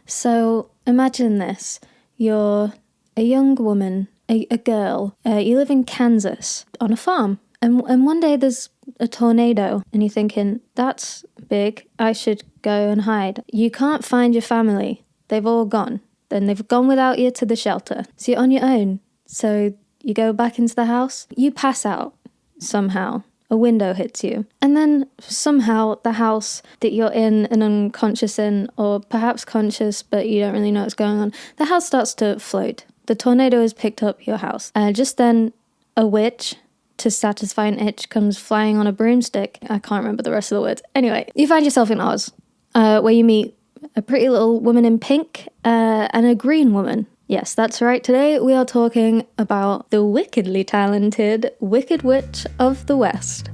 So imagine this. You're a young woman, a girl. You live in Kansas on a farm. And one day there's a tornado and you're thinking, that's big. I should go and hide. You can't find your family. They've all gone. Then they've gone without you to the shelter. So you're on your own. So you go back into the house. You pass out somehow. A window hits you. And then somehow the house that you're in and unconscious in, or perhaps conscious, but you don't really know what's going on, the house starts to float. The tornado has picked up your house. Just then, a witch, to satisfy an itch, comes flying on a broomstick. I can't remember the rest of the words. Anyway, you find yourself in Oz, where you meet a pretty little woman in pink and a green woman. Yes, that's right. Today we are talking about the wickedly talented Wicked Witch of the West.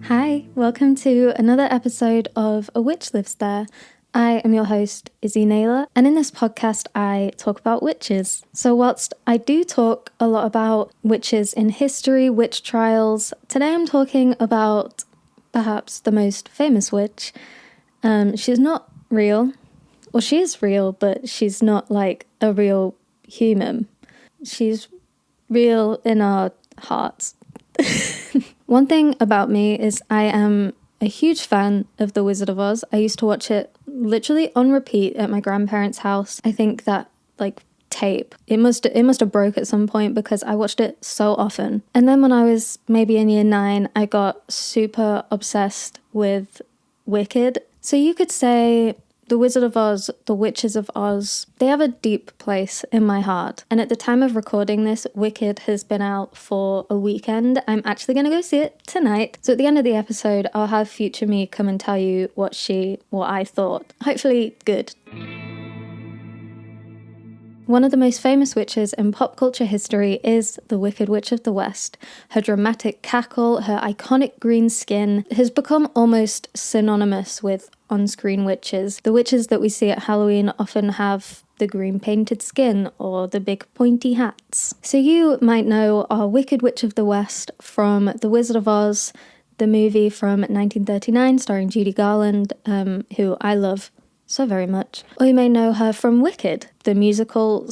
Hi, welcome to another episode of A Witch Lives There. I am your host, Izzy Naylor, and in this podcast I talk about witches. So whilst I do talk a lot about witches in history, witch trials, today I'm talking about perhaps the most famous witch. She's not real, or she is real, but she's not like a real human. She's real in our hearts. One thing about me is I am a huge fan of The Wizard of Oz. I used to watch it literally on repeat at my grandparents' house. I think that tape, it must have broke at some point because I watched it so often. And then when I was maybe in year 9, I got super obsessed with Wicked. So you could say The Wizard of Oz, The Witches of Oz, they have a deep place in my heart. And at the time of recording this, Wicked has been out for a weekend. I'm actually going to go see it tonight. So at the end of the episode, I'll have future me come and tell you what I thought. Hopefully good. One of the most famous witches in pop culture history is the Wicked Witch of the West. Her dramatic cackle, her iconic green skin has become almost synonymous with on-screen witches. The witches that we see at Halloween often have the green painted skin or the big pointy hats. So you might know our Wicked Witch of the West from The Wizard of Oz, the movie from 1939 starring Judy Garland, who I love so very much. Or you may know her from Wicked, the musical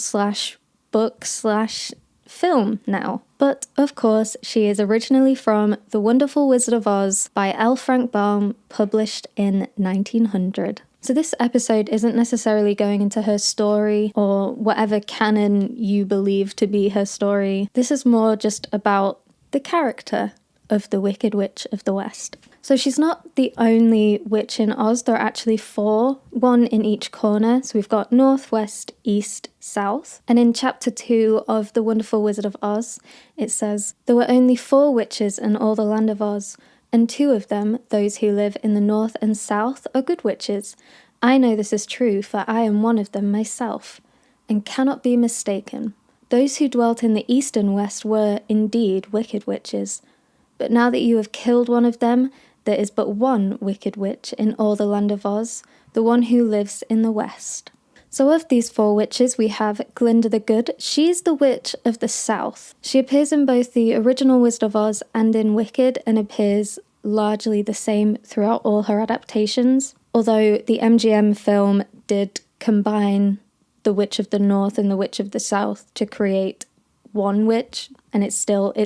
/ book / film now. But of course, she is originally from The Wonderful Wizard of Oz by L. Frank Baum, published in 1900. So this episode isn't necessarily going into her story or whatever canon you believe to be her story. This is more just about the character of the Wicked Witch of the West. So she's not the only witch in Oz. There are actually 4, one in each corner. So we've got north, west, east, south. And in chapter 2 of The Wonderful Wizard of Oz, it says, "There were only 4 witches in all the land of Oz, and 2 of them, those who live in the north and south, are good witches. I know this is true, for I am one of them myself, and cannot be mistaken. Those who dwelt in the east and west were, indeed, wicked witches. But now that you have killed one of them, there is but one wicked witch in all the land of Oz, the one who lives in the west." So of these 4 witches, we have Glinda the Good. She's the witch of the south. She appears in both the original Wizard of Oz and in Wicked, and appears largely the same throughout all her adaptations. Although the MGM film did combine the Witch of the North and the Witch of the South to create one witch, and it's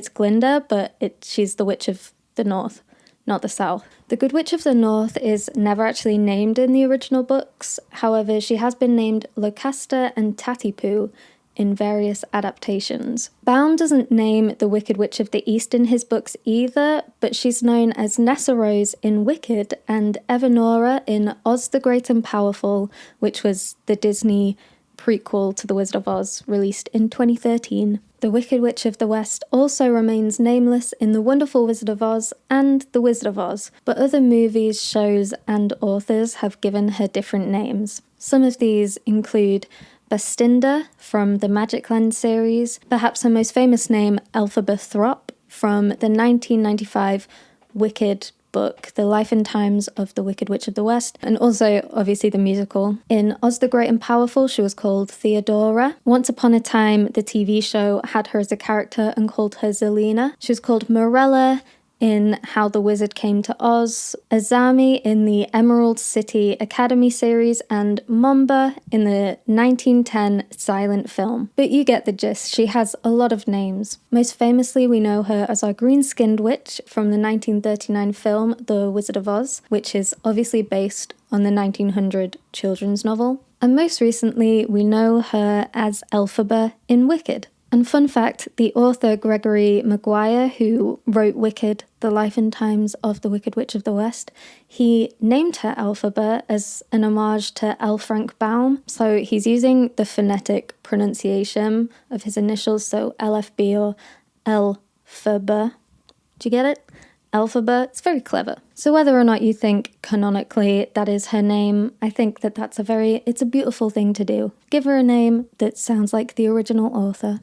Glinda, but she's the Witch of the North, not the South. The Good Witch of the North is never actually named in the original books. However, she has been named Locusta and Tatipoo in various adaptations. Baum doesn't name the Wicked Witch of the East in his books either, but she's known as Nessa Rose in Wicked and Evanora in Oz the Great and Powerful, which was the Disney prequel to The Wizard of Oz, released in 2013. The Wicked Witch of the West also remains nameless in The Wonderful Wizard of Oz and The Wizard of Oz, but other movies, shows, and authors have given her different names. Some of these include Bastinda from the Magicland series, perhaps her most famous name, Elphaba Throp, from the 1995 Wicked book, The Life and Times of the Wicked Witch of the West, and also obviously the musical. In Oz the Great and Powerful, she was called Theodora. Once upon a time, the TV show had her as a character and called her Zelina. She was called Morella in How the Wizard Came to Oz, Azami in the Emerald City Academy series, and Mamba in the 1910 silent film. But you get the gist, she has a lot of names. Most famously, we know her as our green-skinned witch from the 1939 film The Wizard of Oz, which is obviously based on the 1900 children's novel. And most recently, we know her as Elphaba in Wicked. And fun fact, the author Gregory Maguire, who wrote Wicked, The Life and Times of the Wicked Witch of the West, he named her Elphaba as an homage to L. Frank Baum. So he's using the phonetic pronunciation of his initials, so LFB or Elphaba. Do you get it? Elphaba. It's very clever. So whether or not you think canonically that is her name, I think that it's a beautiful thing to do. Give her a name that sounds like the original author.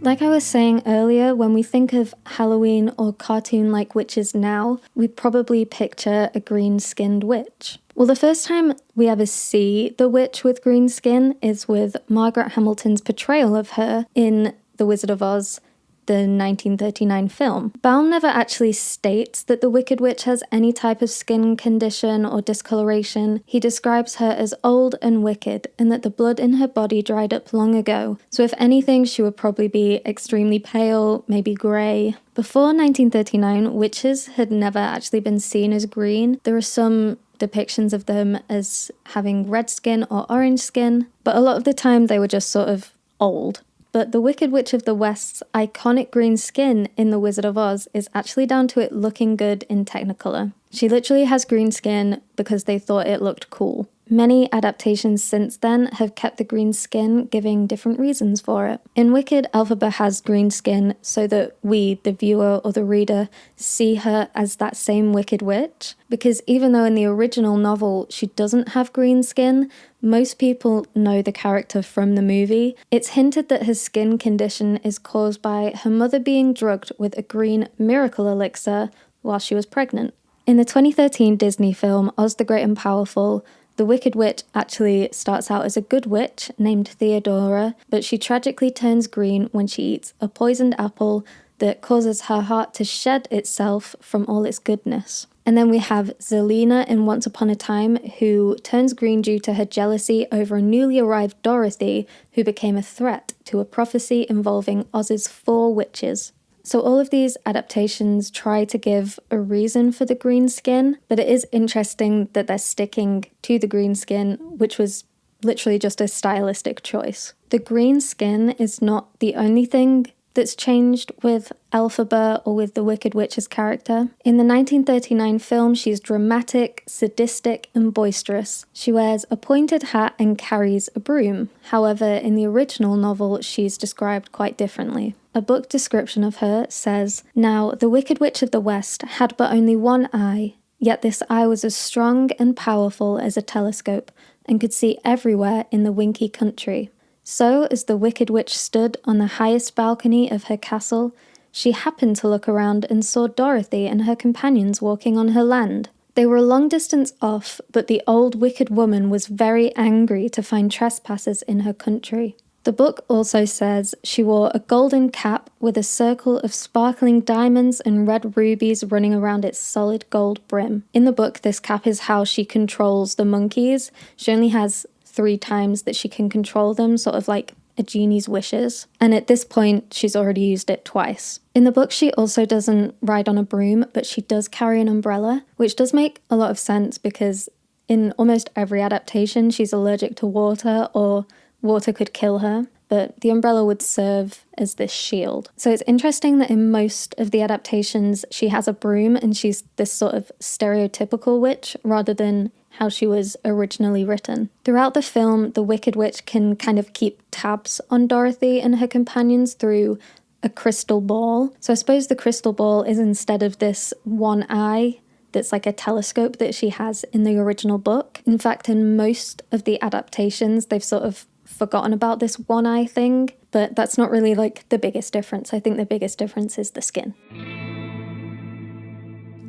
Like I was saying earlier, when we think of Halloween or cartoon-like witches now, we probably picture a green-skinned witch. Well, the first time we ever see the witch with green skin is with Margaret Hamilton's portrayal of her in The Wizard of Oz, the 1939 film. Baum never actually states that the Wicked Witch has any type of skin condition or discoloration. He describes her as old and wicked, and that the blood in her body dried up long ago. So if anything, she would probably be extremely pale, maybe grey. Before 1939, witches had never actually been seen as green. There are some depictions of them as having red skin or orange skin, but a lot of the time they were just sort of old. But the Wicked Witch of the West's iconic green skin in The Wizard of Oz is actually down to it looking good in Technicolor. She literally has green skin because they thought it looked cool. Many adaptations since then have kept the green skin, giving different reasons for it. In Wicked, Elphaba has green skin so that we, the viewer or the reader, see her as that same Wicked Witch. Because even though in the original novel she doesn't have green skin, most people know the character from the movie. It's hinted that her skin condition is caused by her mother being drugged with a green miracle elixir while she was pregnant. In the 2013 Disney film Oz the Great and Powerful, the Wicked Witch actually starts out as a good witch named Theodora, but she tragically turns green when she eats a poisoned apple that causes her heart to shed itself from all its goodness. And then we have Zelina in Once Upon a Time, who turns green due to her jealousy over a newly arrived Dorothy, who became a threat to a prophecy involving Oz's 4 witches. So all of these adaptations try to give a reason for the green skin, but it is interesting that they're sticking to the green skin, which was literally just a stylistic choice. The green skin is not the only thing that's changed with Elphaba or with the Wicked Witch's character. In the 1939 film, she's dramatic, sadistic, and boisterous. She wears a pointed hat and carries a broom. However, in the original novel, she's described quite differently. A book description of her says, "Now, the Wicked Witch of the West had but only one eye, yet this eye was as strong and powerful as a telescope, and could see everywhere in the Winkie country. So, as the Wicked Witch stood on the highest balcony of her castle, she happened to look around and saw Dorothy and her companions walking on her land. They were a long distance off, but the old wicked woman was very angry to find trespassers in her country." The book also says she wore a golden cap with a circle of sparkling diamonds and red rubies running around its solid gold brim. In the book, this cap is how she controls the monkeys. She only has 3 times that she can control them, sort of like a genie's wishes. And at this point, she's already used it twice. In the book, she also doesn't ride on a broom, but she does carry an umbrella, which does make a lot of sense because in almost every adaptation, she's allergic to water or water could kill her, but the umbrella would serve as this shield. So it's interesting that in most of the adaptations, she has a broom and she's this sort of stereotypical witch rather than how she was originally written. Throughout the film, the Wicked Witch can kind of keep tabs on Dorothy and her companions through a crystal ball. So I suppose the crystal ball is instead of this one eye that's like a telescope that she has in the original book. In fact, in most of the adaptations, they've sort of forgotten about this one eye thing, but that's not really like the biggest difference. I think the biggest difference is the skin.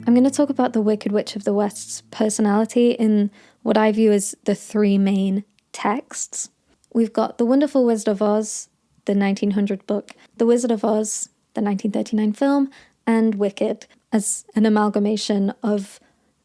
I'm going to talk about the Wicked Witch of the West's personality in what I view as the three main texts. We've got The Wonderful Wizard of Oz, the 1900 book, The Wizard of Oz, the 1939 film, and Wicked, as an amalgamation of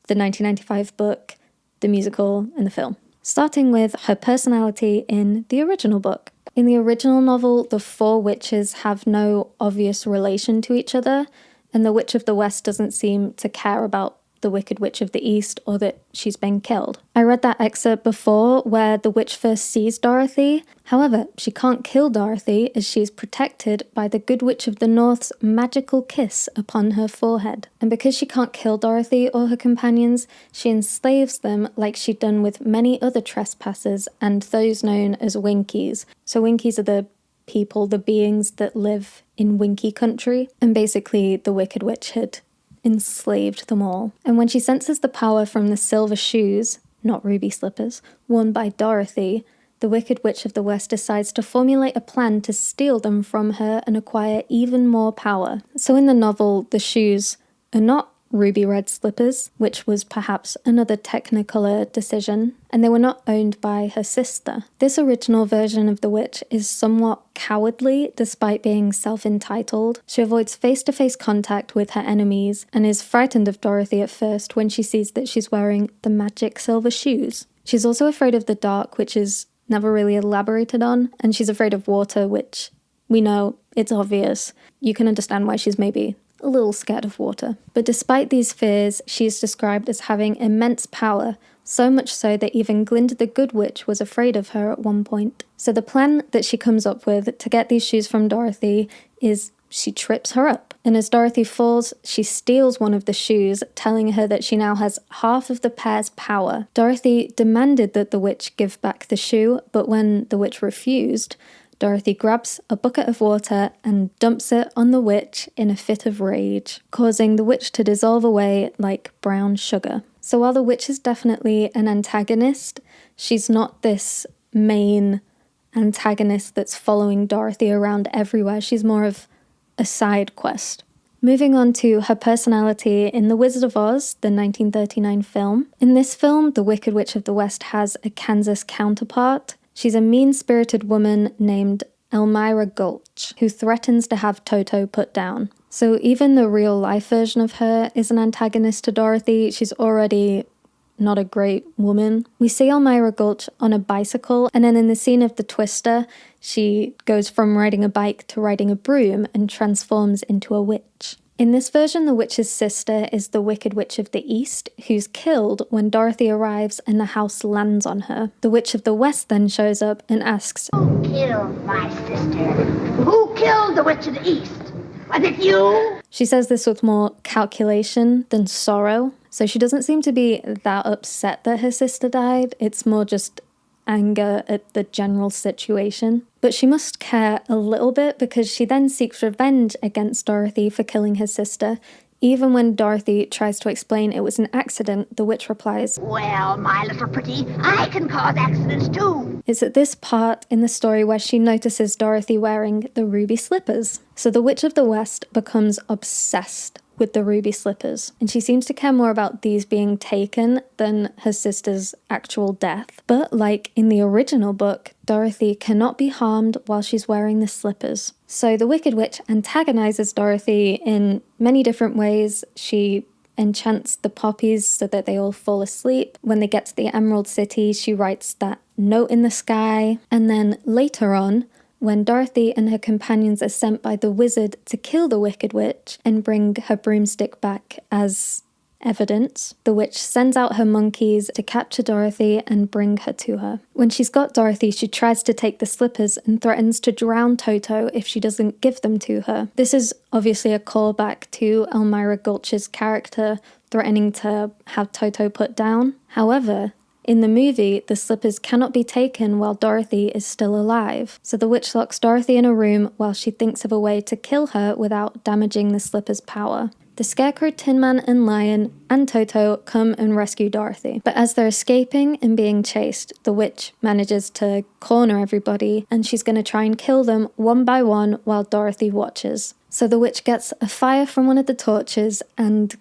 the 1995 book, the musical, and the film. Starting with her personality in the original book. In the original novel, the four witches have no obvious relation to each other, and the Witch of the West doesn't seem to care about the Wicked Witch of the East or that she's been killed. I read that excerpt before where the witch first sees Dorothy. However, she can't kill Dorothy as she's protected by the Good Witch of the North's magical kiss upon her forehead. And because she can't kill Dorothy or her companions, she enslaves them like she'd done with many other trespassers and those known as Winkies. So Winkies are the people, the beings that live in Winky country, and basically the Wicked Witch had enslaved them all. And when she senses the power from the silver shoes, not ruby slippers, worn by Dorothy, the Wicked Witch of the West decides to formulate a plan to steal them from her and acquire even more power. So in the novel, the shoes are not ruby red slippers, which was perhaps another Technicolor decision, and they were not owned by her sister. This original version of the witch is somewhat cowardly despite being self-entitled. She avoids face-to-face contact with her enemies and is frightened of Dorothy at first when she sees that she's wearing the magic silver shoes. She's also afraid of the dark, which is never really elaborated on, and she's afraid of water, which we know, it's obvious. You can understand why she's maybe a little scared of water. But despite these fears, she is described as having immense power, so much so that even Glinda the Good Witch was afraid of her at one point. So the plan that she comes up with to get these shoes from Dorothy is she trips her up. And as Dorothy falls, she steals one of the shoes, telling her that she now has half of the pair's power. Dorothy demanded that the witch give back the shoe, but when the witch refused, Dorothy grabs a bucket of water and dumps it on the witch in a fit of rage, causing the witch to dissolve away like brown sugar. So while the witch is definitely an antagonist, she's not this main antagonist that's following Dorothy around everywhere. She's more of a side quest. Moving on to her personality in The Wizard of Oz, the 1939 film. In this film, the Wicked Witch of the West has a Kansas counterpart. She's a mean-spirited woman named Elmira Gulch, who threatens to have Toto put down. So even the real-life version of her is an antagonist to Dorothy. She's already not a great woman. We see Elmira Gulch on a bicycle, and then in the scene of the Twister, she goes from riding a bike to riding a broom and transforms into a witch. In this version, the witch's sister is the Wicked Witch of the East, who's killed when Dorothy arrives and the house lands on her. The Witch of the West then shows up and asks, "Who killed my sister? Who killed the Witch of the East? Was it you?" She says this with more calculation than sorrow, so she doesn't seem to be that upset that her sister died. It's more just anger at the general situation. But she must care a little bit because she then seeks revenge against Dorothy for killing her sister. Even when Dorothy tries to explain it was an accident, the witch replies, "Well, my little pretty, I can cause accidents too." It's at this part in the story where she notices Dorothy wearing the ruby slippers. So the Witch of the West becomes obsessed with the ruby slippers, and she seems to care more about these being taken than her sister's actual death. But like in the original book, Dorothy cannot be harmed while she's wearing the slippers. So the Wicked Witch antagonizes Dorothy in many different ways. She enchants the poppies so that they all fall asleep. When they get to the Emerald City, she writes that note in the sky. And then later on, when Dorothy and her companions are sent by the wizard to kill the Wicked Witch and bring her broomstick back as evidence, the witch sends out her monkeys to capture Dorothy and bring her to her. When she's got Dorothy, she tries to take the slippers and threatens to drown Toto if she doesn't give them to her. This is obviously a callback to Elmira Gulch's character threatening to have Toto put down. However, in the movie, the slippers cannot be taken while Dorothy is still alive, so the witch locks Dorothy in a room while she thinks of a way to kill her without damaging the slipper's power. The Scarecrow, Tin Man, and Lion and Toto come and rescue Dorothy, but as they're escaping and being chased, the witch manages to corner everybody, and she's going to try and kill them one by one while Dorothy watches. So the witch gets a fire from one of the torches and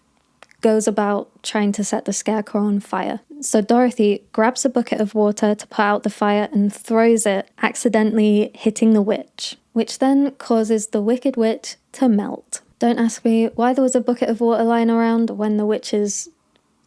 goes about trying to set the scarecrow on fire. So Dorothy grabs a bucket of water to put out the fire and throws it, accidentally hitting the witch, which then causes the Wicked Witch to melt. Don't ask me why there was a bucket of water lying around when the witch is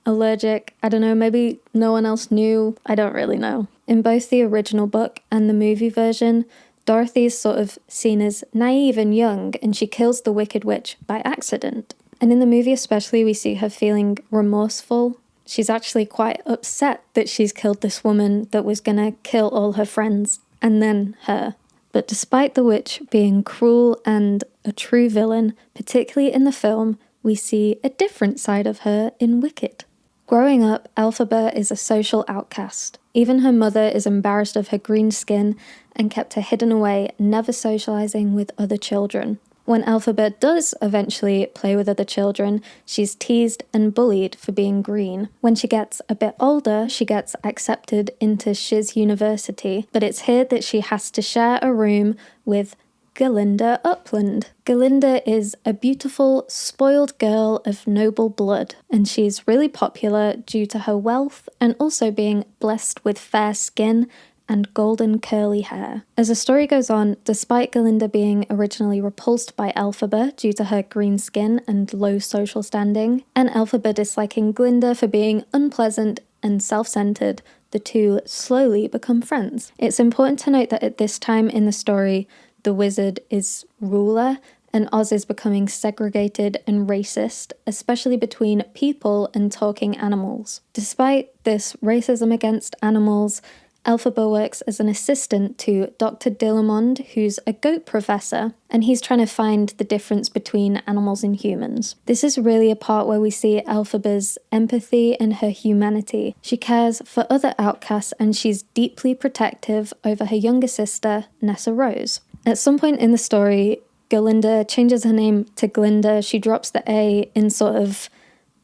allergic. I don't know, maybe no one else knew. I don't really know. In both the original book and the movie version, Dorothy is sort of seen as naive and young, and she kills the Wicked Witch by accident. And in the movie especially, we see her feeling remorseful. She's actually quite upset that she's killed this woman that was gonna kill all her friends, and then her. But despite the witch being cruel and a true villain, particularly in the film, we see a different side of her in Wicked. Growing up, Elphaba is a social outcast. Even her mother is embarrassed of her green skin and kept her hidden away, never socializing with other children. When Elphaba does eventually play with other children, she's teased and bullied for being green. When she gets a bit older, she gets accepted into Shiz University, but it's here that she has to share a room with Galinda Upland. Galinda is a beautiful, spoiled girl of noble blood, and she's really popular due to her wealth and also being blessed with fair skin and golden curly hair. As the story goes on, despite Galinda being originally repulsed by Elphaba due to her green skin and low social standing, and Elphaba disliking Glinda for being unpleasant and self-centered, the two slowly become friends. It's important to note that at this time in the story, the wizard is ruler, and Oz is becoming segregated and racist, especially between people and talking animals. Despite this racism against animals, Elphaba works as an assistant to Dr. Dillamond, who's a goat professor, and he's trying to find the difference between animals and humans. This is really a part where we see Elphaba's empathy and her humanity. She cares for other outcasts, and she's deeply protective over her younger sister, Nessa Rose. At some point in the story, Galinda changes her name to Glinda. She drops the A in sort of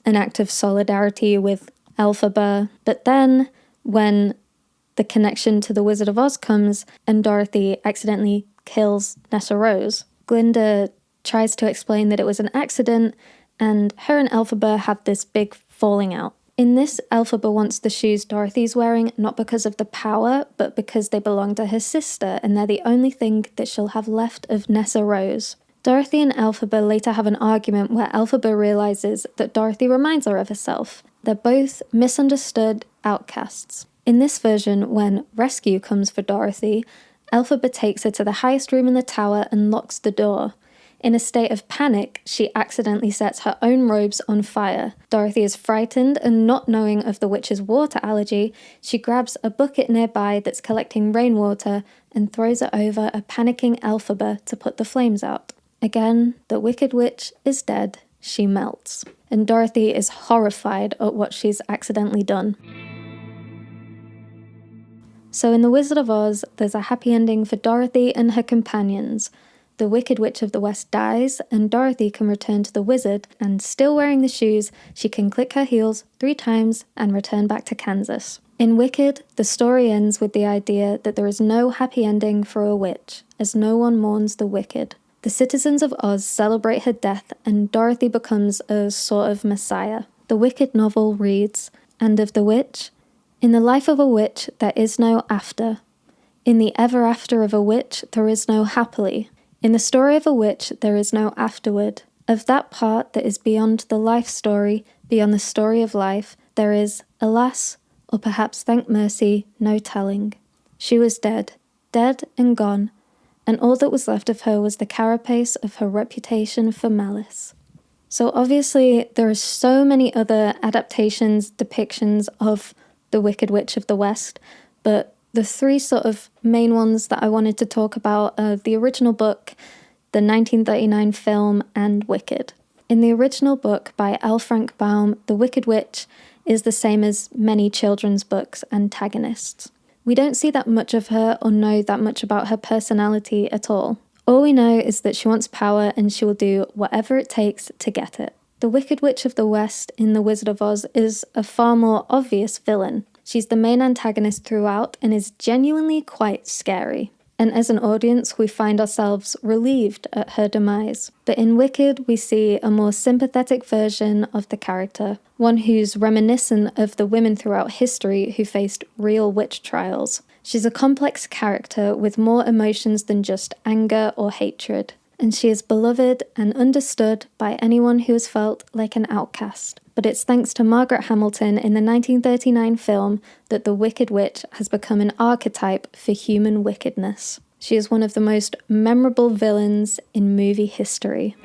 an act of solidarity with Elphaba. But then, when the connection to the Wizard of Oz comes and Dorothy accidentally kills Nessa Rose, Glinda tries to explain that it was an accident, and her and Elphaba have this big falling out. In this, Elphaba wants the shoes Dorothy's wearing, not because of the power, but because they belong to her sister, and they're the only thing that she'll have left of Nessa Rose. Dorothy and Elphaba later have an argument where Elphaba realizes that Dorothy reminds her of herself. They're both misunderstood outcasts. In this version, when rescue comes for Dorothy, Elphaba takes her to the highest room in the tower and locks the door. In a state of panic, she accidentally sets her own robes on fire. Dorothy is frightened, and not knowing of the witch's water allergy, she grabs a bucket nearby that's collecting rainwater and throws it over a panicking Elphaba to put the flames out. Again, the Wicked Witch is dead. She melts. And Dorothy is horrified at what she's accidentally done. So in The Wizard of Oz, there's a happy ending for Dorothy and her companions. The Wicked Witch of the West dies, and Dorothy can return to the wizard, and still wearing the shoes, she can click her heels 3 times and return back to Kansas. In Wicked, the story ends with the idea that there is no happy ending for a witch, as no one mourns the wicked. The citizens of Oz celebrate her death, and Dorothy becomes a sort of messiah. The Wicked novel reads, "And of the witch, in the life of a witch there is no after. In the ever after of a witch there is no happily. In the story of a witch, there is no afterward. Of that part that is beyond the life story, beyond the story of life, there is, alas, or perhaps thank mercy, no telling. She was dead and gone, and all that was left of her was the carapace of her reputation for malice." So obviously, there are so many other adaptations, depictions of the Wicked Witch of the West, but the 3 sort of main ones that I wanted to talk about are the original book, the 1939 film, and Wicked. In the original book by L. Frank Baum, the Wicked Witch is the same as many children's books' antagonists. We don't see that much of her or know that much about her personality at all. All we know is that she wants power and she will do whatever it takes to get it. The Wicked Witch of the West in The Wizard of Oz is a far more obvious villain. She's the main antagonist throughout and is genuinely quite scary. and as an audience we find ourselves relieved at her demise. But in Wicked we see a more sympathetic version of the character, one who's reminiscent of the women throughout history who faced real witch trials. She's a complex character with more emotions than just anger or hatred, and she is beloved and understood by anyone who has felt like an outcast. But it's thanks to Margaret Hamilton in the 1939 film that the Wicked Witch has become an archetype for human wickedness. She is one of the most memorable villains in movie history.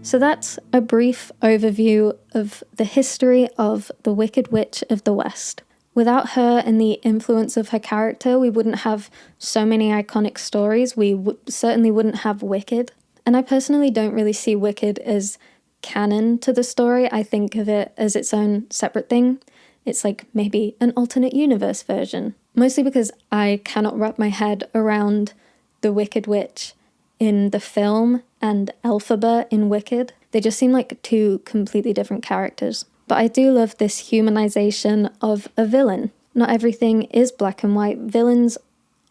So that's a brief overview of the history of the Wicked Witch of the West. Without her and the influence of her character, we wouldn't have so many iconic stories. We certainly wouldn't have Wicked. And I personally don't really see Wicked as canon to the story. I think of it as its own separate thing. It's like maybe an alternate universe version. Mostly because I cannot wrap my head around the Wicked Witch in the film and Elphaba in Wicked. They just seem like two completely different characters. But I do love this humanization of a villain. Not everything is black and white. Villains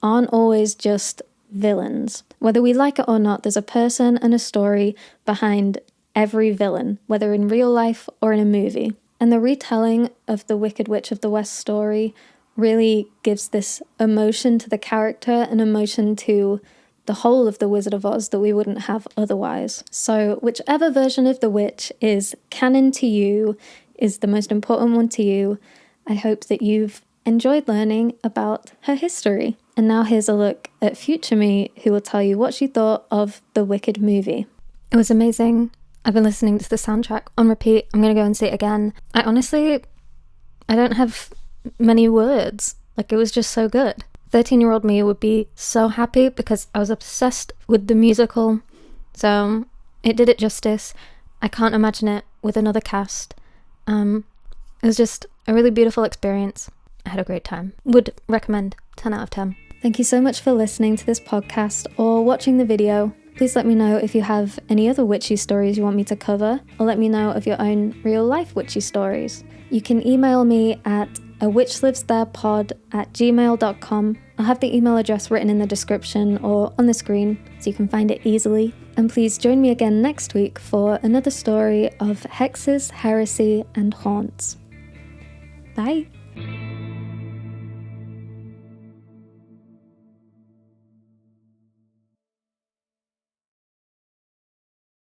aren't always just villains. Whether we like it or not, there's a person and a story behind every villain, whether in real life or in a movie. And the retelling of the Wicked Witch of the West story really gives this emotion to the character and emotion to the whole of the Wizard of Oz that we wouldn't have otherwise. So whichever version of the witch is canon to you, is the most important one to you, I hope that you've enjoyed learning about her history. And now here's a look at future me, who will tell you what she thought of the Wicked movie. It was amazing. I've been listening to the soundtrack on repeat. I'm going to go and see it again. I don't have many words. Like, it was just so good. 13-year-old me would be so happy because I was obsessed with the musical. So it did it justice. I can't imagine it with another cast. It was just a really beautiful experience. I had a great time. Would recommend. 10 out of 10. Thank you so much for listening to this podcast or watching the video. Please let me know if you have any other witchy stories you want me to cover, or let me know of your own real-life witchy stories. You can email me at awitchlivestherepod@gmail.com. I'll have the email address written in the description or on the screen so you can find it easily. And please join me again next week for another story of hexes, heresy, and haunts. Bye!